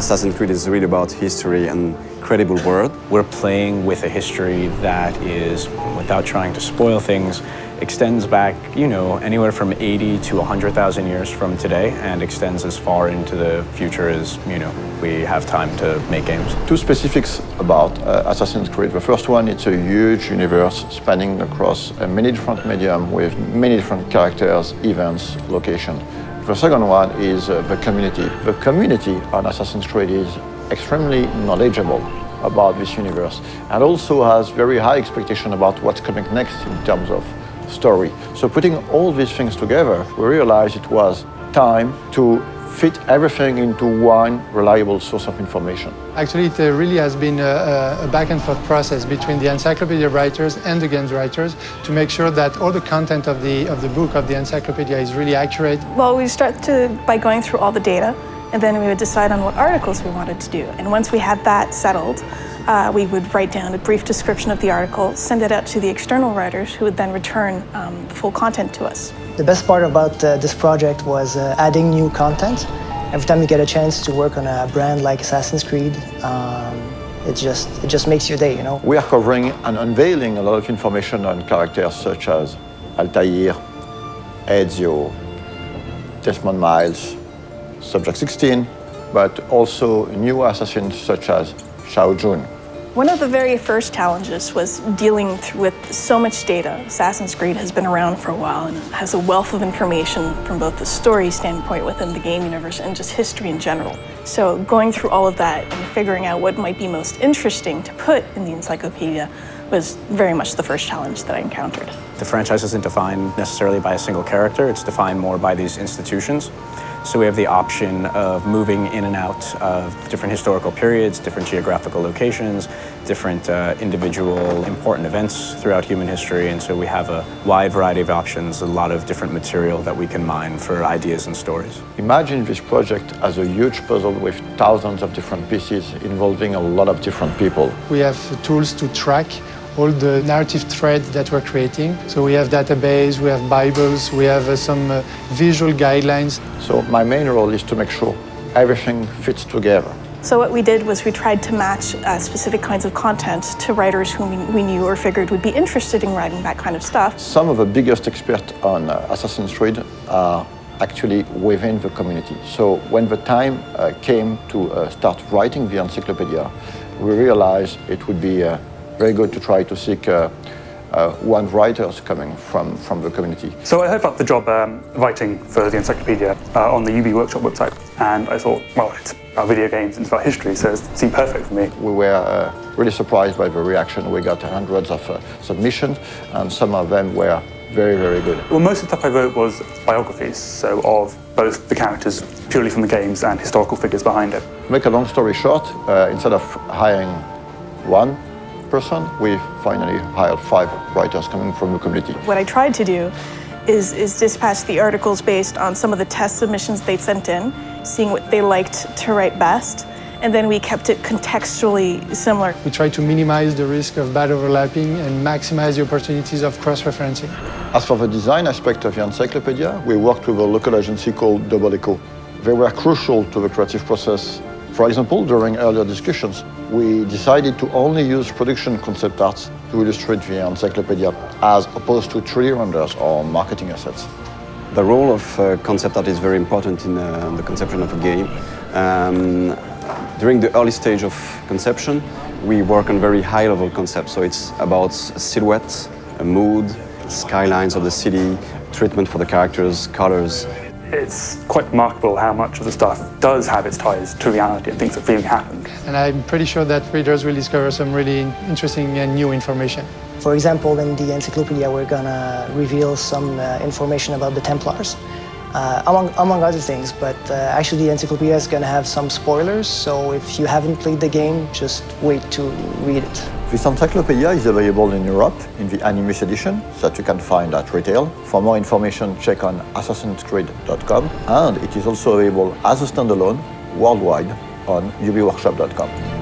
Assassin's Creed is really about history and credible world. We're playing with a history that is, without trying to spoil things, extends back, anywhere from 80 to 100,000 years from today and extends as far into the future as, we have time to make games. Two specifics about Assassin's Creed. The first one, it's a huge universe spanning across many different mediums with many different characters, events, locations. The second one is the community. The community on Assassin's Creed is extremely knowledgeable about this universe and also has very high expectation about what's coming next in terms of story. So putting all these things together, we realized it was time to fit everything into one reliable source of information. Actually, it really has been a back and forth process between the Encyclopedia writers and the games writers to make sure that all the content of the book, of the Encyclopedia, is really accurate. Well, we start by going through all the data, and then we would decide on what articles we wanted to do. And once we had that settled, we would write down a brief description of the article, send it out to the external writers, who would then return the full content to us. The best part about this project was adding new content. Every time you get a chance to work on a brand like Assassin's Creed, it just makes your day, We are covering and unveiling a lot of information on characters such as Altair, Ezio, Desmond Miles, Subject 16, but also new assassins such as Shao Jun. One of the very first challenges was dealing with so much data. Assassin's Creed has been around for a while and has a wealth of information from both the story standpoint within the game universe and just history in general. So going through all of that and figuring out what might be most interesting to put in the encyclopedia was very much the first challenge that I encountered. The franchise isn't defined necessarily by a single character, it's defined more by these institutions. So we have the option of moving in and out of different historical periods, different geographical locations, different individual important events throughout human history. And so we have a wide variety of options, a lot of different material that we can mine for ideas and stories. Imagine this project as a huge puzzle with thousands of different pieces involving a lot of different people. We have tools to track all the narrative threads that we're creating. So we have database, we have Bibles, we have some visual guidelines. So my main role is to make sure everything fits together. So what we did was we tried to match specific kinds of content to writers whom we knew or figured would be interested in writing that kind of stuff. Some of the biggest experts on Assassin's Creed are actually within the community. So when the time came to start writing the encyclopedia, we realized it would be very good to try to seek one writers coming from the community. So I heard about the job writing for the Encyclopedia on the UB Workshop website, and I thought, well, it's about video games and it's about history, so it seemed perfect for me. We were really surprised by the reaction. We got hundreds of submissions, and some of them were very, very good. Well, most of the stuff I wrote was biographies, so of both the characters purely from the games and historical figures behind it. To make a long story short, instead of hiring one person, we finally hired 5 writers coming from the community. What I tried to do is dispatch the articles based on some of the test submissions they'd sent in, seeing what they liked to write best, and then we kept it contextually similar. We try to minimize the risk of bad overlapping and maximize the opportunities of cross-referencing. As for the design aspect of the encyclopedia, we worked with a local agency called Double Echo. They were crucial to the creative process. For example, during earlier discussions, we decided to only use production concept arts to illustrate the encyclopedia, as opposed to 3D renders or marketing assets. The role of concept art is very important in the conception of a game. During the early stage of conception, we work on very high-level concepts, so it's about silhouette, a mood, skylines of the city, treatment for the characters, colors. It's quite remarkable how much of the stuff does have its ties to reality and things that really happened. And I'm pretty sure that readers will discover some really interesting and new information. For example, in the encyclopedia, we're gonna reveal some information about the Templars, among other things, but actually the encyclopedia is gonna have some spoilers, so if you haven't played the game, just wait to read it. This encyclopedia is available in Europe in the Animus edition that you can find at retail. For more information, check on assassinscreed.com, and it is also available as a standalone worldwide on ubworkshop.com.